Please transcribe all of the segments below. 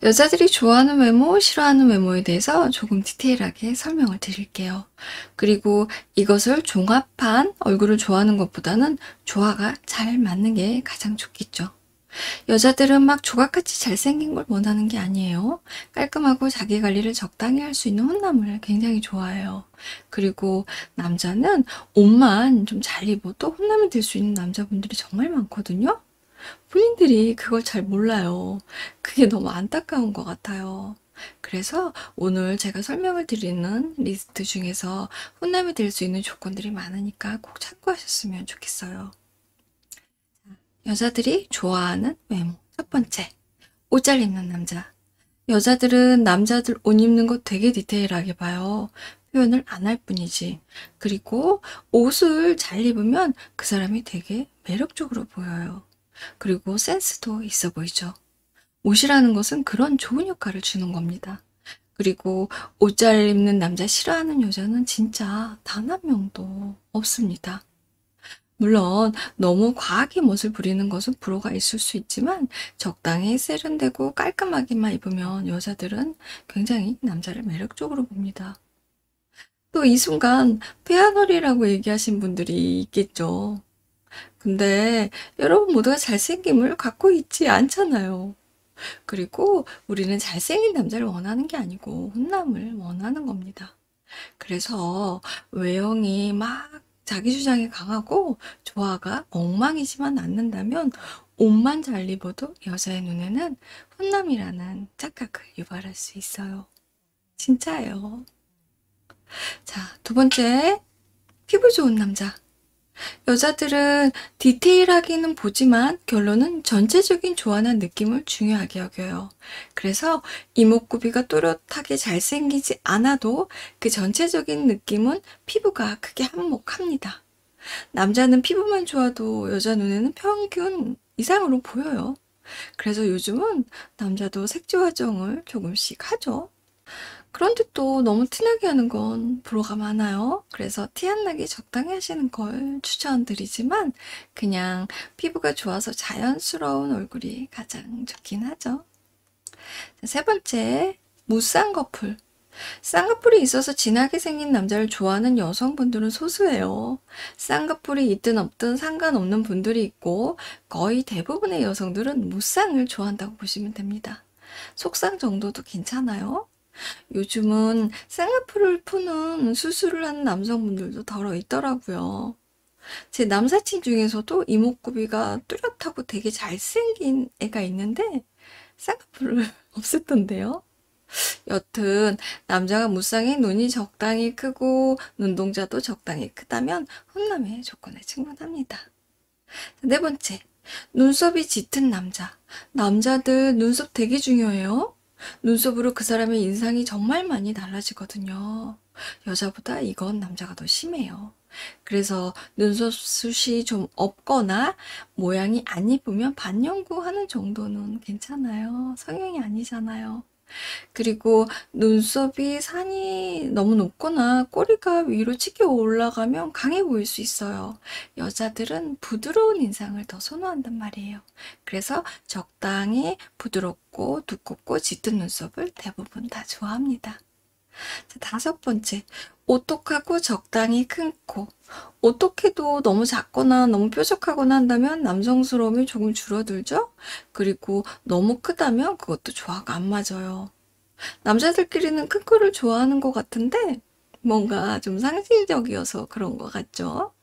여자들이 좋아하는 외모, 싫어하는 외모에 대해서 조금 디테일하게 설명을 드릴게요. 그리고 이것을 종합한 얼굴을 좋아하는 것보다는 조화가 잘 맞는 게 가장 좋겠죠. 여자들은 막 조각같이 잘생긴 걸 원하는 게 아니에요. 깔끔하고 자기 관리를 적당히 할 수 있는 혼남을 굉장히 좋아해요. 그리고 남자는 옷만 좀 잘 입어도 혼남이 될 수 있는 남자분들이 정말 많거든요. 본인들이 그걸 잘 몰라요. 그게 너무 안타까운 것 같아요. 그래서 오늘 제가 설명을 드리는 리스트 중에서 혼남이 될 수 있는 조건들이 많으니까 꼭 참고하셨으면 좋겠어요. 여자들이 좋아하는 외모. 첫 번째, 옷 잘 입는 남자. 여자들은 남자들 옷 입는 거 되게 디테일하게 봐요. 표현을 안 할 뿐이지. 그리고 옷을 잘 입으면 그 사람이 되게 매력적으로 보여요. 그리고 센스도 있어 보이죠. 옷이라는 것은 그런 좋은 효과를 주는 겁니다. 그리고 옷 잘 입는 남자 싫어하는 여자는 진짜 단 한 명도 없습니다. 물론 너무 과하게 멋을 부리는 것은 불호가 있을 수 있지만 적당히 세련되고 깔끔하게만 입으면 여자들은 굉장히 남자를 매력적으로 봅니다. 또 이 순간 페아놀이라고 얘기하신 분들이 있겠죠. 근데 여러분 모두가 잘생김을 갖고 있지 않잖아요. 그리고 우리는 잘생긴 남자를 원하는 게 아니고 혼남을 원하는 겁니다. 그래서 외형이 막 자기 주장이 강하고 조화가 엉망이지만 않는다면 옷만 잘 입어도 여자의 눈에는 혼남이라는 착각을 유발할 수 있어요. 진짜예요. 자, 두 번째, 피부 좋은 남자. 여자들은 디테일하기는 보지만 결론은 전체적인 조화나 느낌을 중요하게 여겨요. 그래서 이목구비가 또렷하게 잘생기지 않아도 그 전체적인 느낌은 피부가 크게 한몫합니다. 남자는 피부만 좋아도 여자 눈에는 평균 이상으로 보여요. 그래서 요즘은 남자도 색조 화장을 조금씩 하죠. 그런데 또 너무 티나게 하는 건 불호가 많아요. 그래서 티 안 나게 적당히 하시는 걸 추천드리지만 그냥 피부가 좋아서 자연스러운 얼굴이 가장 좋긴 하죠. 세 번째, 무쌍꺼풀. 쌍꺼풀이 있어서 진하게 생긴 남자를 좋아하는 여성분들은 소수예요. 쌍꺼풀이 있든 없든 상관없는 분들이 있고 거의 대부분의 여성들은 무쌍을 좋아한다고 보시면 됩니다. 속쌍 정도도 괜찮아요. 요즘은 쌍꺼풀을 푸는 수술을 하는 남성분들도 덜어 있더라고요. 제 남사친 중에서도 이목구비가 뚜렷하고 되게 잘생긴 애가 있는데 쌍꺼풀을 없앴던데요. 여튼 남자가 무쌍에 눈이 적당히 크고 눈동자도 적당히 크다면 혼남의 조건에 충분합니다. 네 번째, 눈썹이 짙은 남자. 남자들 눈썹 되게 중요해요. 눈썹으로 그 사람의 인상이 정말 많이 달라지거든요. 여자보다 이건 남자가 더 심해요. 그래서 눈썹숱이 좀 없거나 모양이 안 이쁘면 반영구하는 정도는 괜찮아요. 성형이 아니잖아요. 그리고 눈썹이 산이 너무 높거나 꼬리가 위로 치켜 올라가면 강해 보일 수 있어요. 여자들은 부드러운 인상을 더 선호한단 말이에요. 그래서 적당히 부드럽고 두껍고 짙은 눈썹을 대부분 다 좋아합니다. 자, 다섯 번째, 오똑하고 적당히 큰 코. 오똑해도 너무 작거나 너무 뾰족하거나 한다면 남성스러움이 조금 줄어들죠? 그리고 너무 크다면 그것도 조화가 안 맞아요. 남자들끼리는 큰 코를 좋아하는 것 같은데 뭔가 좀 상징적이어서 그런 것 같죠?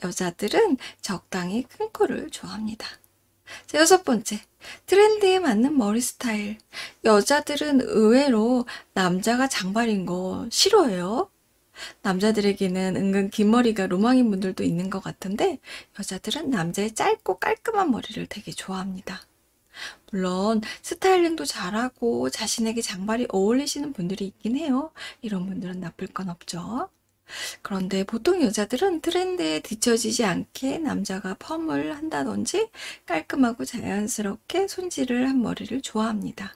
여자들은 적당히 큰 코를 좋아합니다. 자, 여섯 번째, 트렌드에 맞는 머리 스타일. 여자들은 의외로 남자가 장발인 거 싫어해요. 남자들에게는 은근 긴 머리가 로망인 분들도 있는 것 같은데 여자들은 남자의 짧고 깔끔한 머리를 되게 좋아합니다. 물론 스타일링도 잘하고 자신에게 장발이 어울리시는 분들이 있긴 해요. 이런 분들은 나쁠 건 없죠. 그런데 보통 여자들은 트렌드에 뒤처지지 않게 남자가 펌을 한다든지 깔끔하고 자연스럽게 손질을 한 머리를 좋아합니다.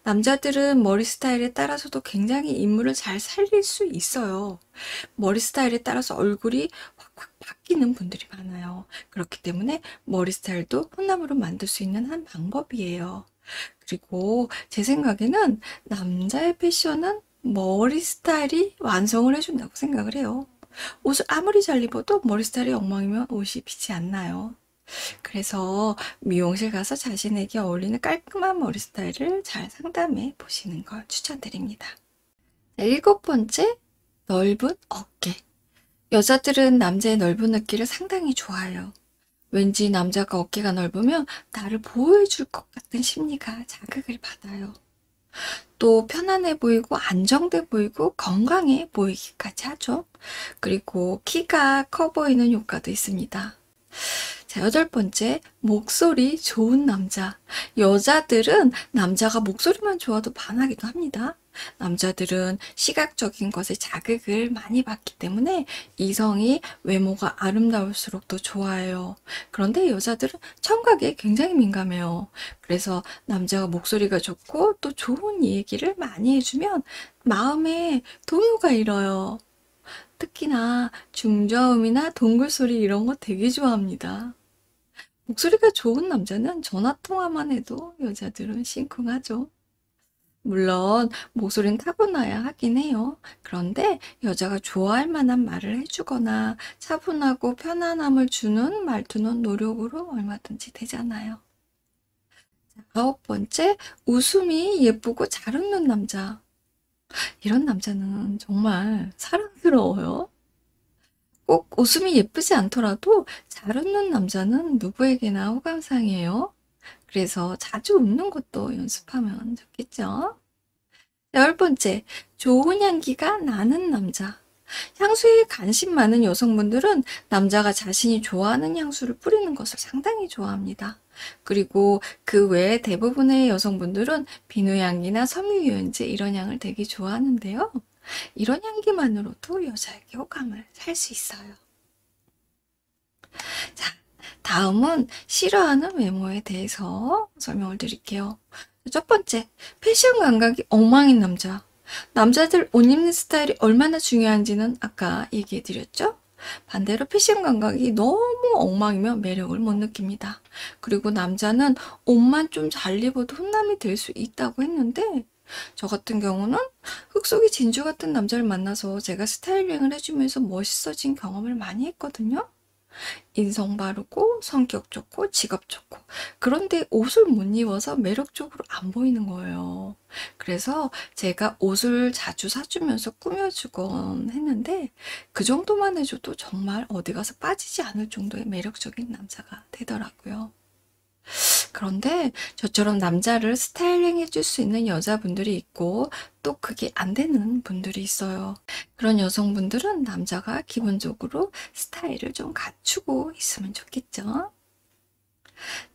남자들은 머리 스타일에 따라서도 굉장히 인물을 잘 살릴 수 있어요. 머리 스타일에 따라서 얼굴이 확확 바뀌는 분들이 많아요. 그렇기 때문에 머리 스타일도 혼남으로 만들 수 있는 한 방법이에요. 그리고 제 생각에는 남자의 패션은 머리 스타일이 완성을 해준다고 생각을 해요. 옷을 아무리 잘 입어도 머리 스타일이 엉망이면 옷이 빛이 안 나요. 그래서 미용실 가서 자신에게 어울리는 깔끔한 머리 스타일을 잘 상담해 보시는 걸 추천드립니다. 자, 일곱 번째, 넓은 어깨. 여자들은 남자의 넓은 어깨를 상당히 좋아해요. 왠지 남자가 어깨가 넓으면 나를 보호해줄 것 같은 심리가 자극을 받아요. 또 편안해 보이고 안정돼 보이고 건강해 보이기까지 하죠. 그리고 키가 커 보이는 효과도 있습니다. 자, 여덟 번째, 목소리 좋은 남자. 여자들은 남자가 목소리만 좋아도 반하기도 합니다. 남자들은 시각적인 것에 자극을 많이 받기 때문에 이성이 외모가 아름다울수록 더 좋아해요. 그런데 여자들은 청각에 굉장히 민감해요. 그래서 남자가 목소리가 좋고 또 좋은 얘기를 많이 해주면 마음에 동요가 일어요. 특히나 중저음이나 동굴소리 이런 거 되게 좋아합니다. 목소리가 좋은 남자는 전화 통화만 해도 여자들은 심쿵하죠. 물론 목소리는 타고나야 하긴 해요. 그런데 여자가 좋아할 만한 말을 해주거나 차분하고 편안함을 주는 말투는 노력으로 얼마든지 되잖아요. 아홉 번째, 웃음이 예쁘고 잘 웃는 남자. 이런 남자는 정말 사랑스러워요. 꼭 웃음이 예쁘지 않더라도 잘 웃는 남자는 누구에게나 호감상이에요. 그래서 자주 웃는 것도 연습하면 좋겠죠. 열 번째, 좋은 향기가 나는 남자. 향수에 관심 많은 여성분들은 남자가 자신이 좋아하는 향수를 뿌리는 것을 상당히 좋아합니다. 그리고 그 외에 대부분의 여성분들은 비누향기나 섬유유연제 이런 향을 되게 좋아하는데요. 이런 향기만으로도 여자에게 호감을 살 수 있어요. 자, 다음은 싫어하는 외모에 대해서 설명을 드릴게요. 첫 번째, 패션 감각이 엉망인 남자. 남자들 옷 입는 스타일이 얼마나 중요한지는 아까 얘기해 드렸죠? 반대로 패션 감각이 너무 엉망이면 매력을 못 느낍니다. 그리고 남자는 옷만 좀 잘 입어도 훈남이 될 수 있다고 했는데 저 같은 경우는 흙 속의 진주 같은 남자를 만나서 제가 스타일링을 해주면서 멋있어진 경험을 많이 했거든요. 인성 바르고 성격 좋고 직업 좋고 그런데 옷을 못 입어서 매력적으로 안 보이는 거예요. 그래서 제가 옷을 자주 사주면서 꾸며주곤 했는데 그 정도만 해줘도 정말 어디 가서 빠지지 않을 정도의 매력적인 남자가 되더라고요. 그런데 저처럼 남자를 스타일링 해줄 수 있는 여자분들이 있고 또 그게 안 되는 분들이 있어요. 그런 여성분들은 남자가 기본적으로 스타일을 좀 갖추고 있으면 좋겠죠.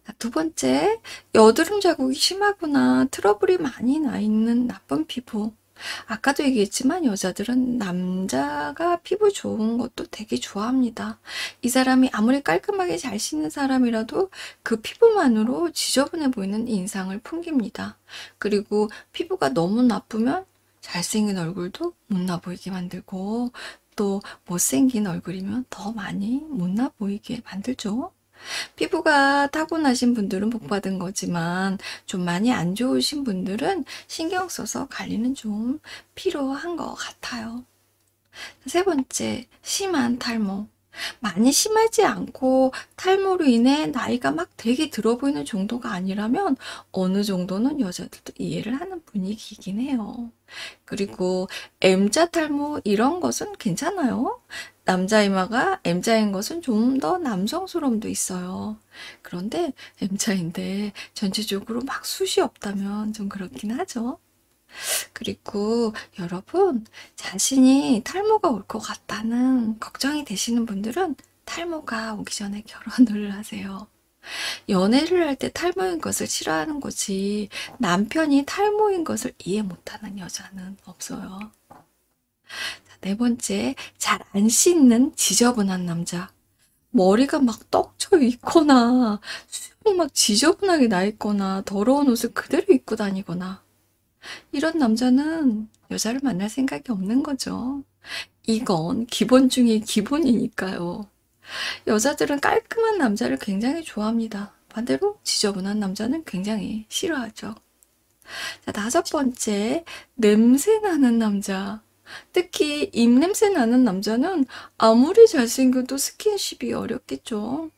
자, 두 번째, 여드름 자국이 심하거나 트러블이 많이 나 있는 나쁜 피부. 아까도 얘기했지만 여자들은 남자가 피부 좋은 것도 되게 좋아합니다. 이 사람이 아무리 깔끔하게 잘 씻는 사람이라도 그 피부만으로 지저분해 보이는 인상을 풍깁니다. 그리고 피부가 너무 나쁘면 잘생긴 얼굴도 못나 보이게 만들고 또 못생긴 얼굴이면 더 많이 못나 보이게 만들죠. 피부가 타고나신 분들은 복 받은 거지만 좀 많이 안 좋으신 분들은 신경 써서 관리는 좀 필요한 것 같아요. 세 번째, 심한 탈모. 많이 심하지 않고 탈모로 인해 나이가 막 되게 들어 보이는 정도가 아니라면 어느 정도는 여자들도 이해를 하는 분위기이긴 해요. 그리고 M자 탈모 이런 것은 괜찮아요. 남자 이마가 M자인 것은 좀 더 남성스러움도 있어요. 그런데 M자인데 전체적으로 막 숱이 없다면 좀 그렇긴 하죠. 그리고 여러분, 자신이 탈모가 올 것 같다는 걱정이 되시는 분들은 탈모가 오기 전에 결혼을 하세요. 연애를 할 때 탈모인 것을 싫어하는 거지 남편이 탈모인 것을 이해 못하는 여자는 없어요. 자, 네 번째, 잘 안 씻는 지저분한 남자. 머리가 막 떡져 있거나 수염이 막 지저분하게 나 있거나 더러운 옷을 그대로 입고 다니거나 이런 남자는 여자를 만날 생각이 없는 거죠. 이건 기본 중에 기본이니까요. 여자들은 깔끔한 남자를 굉장히 좋아합니다. 반대로 지저분한 남자는 굉장히 싫어하죠. 자, 다섯 번째, 냄새 나는 남자. 특히 입냄새 나는 남자는 아무리 잘생겨도 스킨십이 어렵겠죠.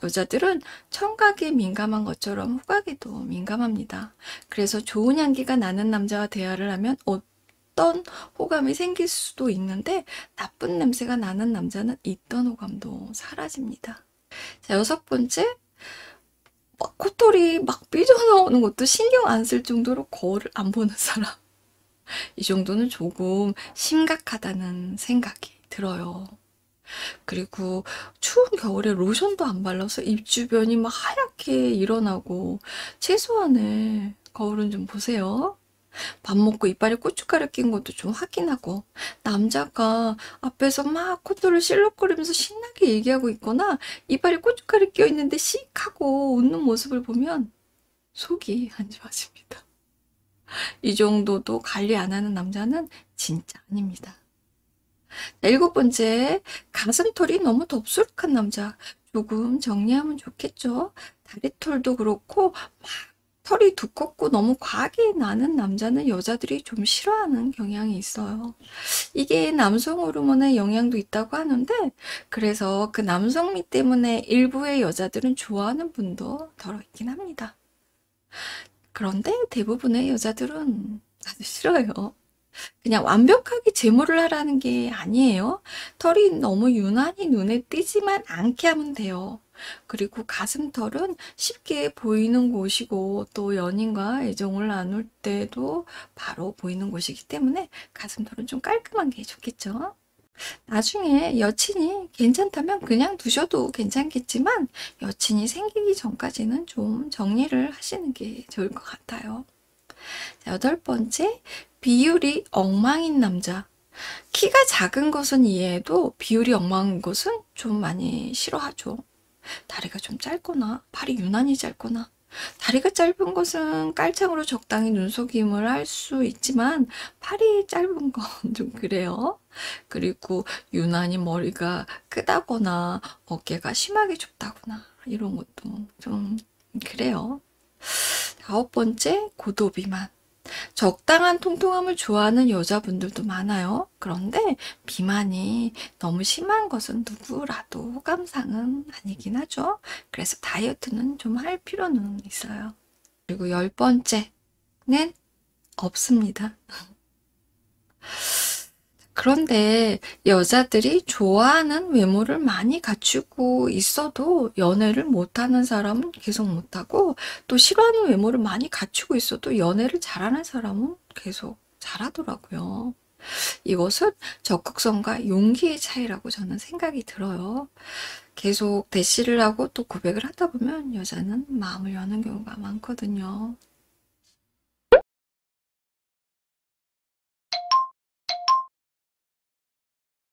여자들은 청각에 민감한 것처럼 후각에도 민감합니다. 그래서 좋은 향기가 나는 남자와 대화를 하면 어떤 호감이 생길 수도 있는데 나쁜 냄새가 나는 남자는 있던 호감도 사라집니다. 자, 여섯 번째, 막 코털이 막 삐져나오는 것도 신경 안 쓸 정도로 거울을 안 보는 사람. 이 정도는 조금 심각하다는 생각이 들어요. 그리고 추운 겨울에 로션도 안 발라서 입 주변이 막 하얗게 일어나고 최소한의 거울은 좀 보세요. 밥 먹고 이빨에 고춧가루 낀 것도 좀 확인하고 남자가 앞에서 막 코털을 실룩거리면서 신나게 얘기하고 있거나 이빨에 고춧가루 끼어 있는데 씩 하고 웃는 모습을 보면 속이 안 좋아집니다. 이 정도도 관리 안 하는 남자는 진짜 아닙니다. 자, 일곱 번째, 가슴털이 너무 덥수룩한 남자. 조금 정리하면 좋겠죠? 다리털도 그렇고 막 털이 두껍고 너무 과하게 나는 남자는 여자들이 좀 싫어하는 경향이 있어요. 이게 남성 호르몬의 영향도 있다고 하는데 그래서 그 남성미 때문에 일부의 여자들은 좋아하는 분도 덜어 있긴 합니다. 그런데 대부분의 여자들은 아주 싫어요. 그냥 완벽하게 제모를 하라는 게 아니에요. 털이 너무 유난히 눈에 띄지만 않게 하면 돼요. 그리고 가슴털은 쉽게 보이는 곳이고 또 연인과 애정을 나눌 때도 바로 보이는 곳이기 때문에 가슴털은 좀 깔끔한 게 좋겠죠. 나중에 여친이 괜찮다면 그냥 두셔도 괜찮겠지만 여친이 생기기 전까지는 좀 정리를 하시는 게 좋을 것 같아요. 자, 여덟 번째, 비율이 엉망인 남자. 키가 작은 것은 이해해도 비율이 엉망인 것은 좀 많이 싫어하죠. 다리가 좀 짧거나 팔이 유난히 짧거나 다리가 짧은 것은 깔창으로 적당히 눈속임을 할 수 있지만 팔이 짧은 건 좀 그래요. 그리고 유난히 머리가 크다거나 어깨가 심하게 좁다거나 이런 것도 좀 그래요. 아홉 번째, 고도비만. 적당한 통통함을 좋아하는 여자분들도 많아요. 그런데 비만이 너무 심한 것은 누구라도 호감상은 아니긴 하죠. 그래서 다이어트는 좀 할 필요는 있어요. 그리고 열 번째는 없습니다. 그런데 여자들이 좋아하는 외모를 많이 갖추고 있어도 연애를 못하는 사람은 계속 못하고 또 싫어하는 외모를 많이 갖추고 있어도 연애를 잘하는 사람은 계속 잘하더라고요. 이것은 적극성과 용기의 차이라고 저는 생각이 들어요. 계속 대시를 하고 또 고백을 하다 보면 여자는 마음을 여는 경우가 많거든요.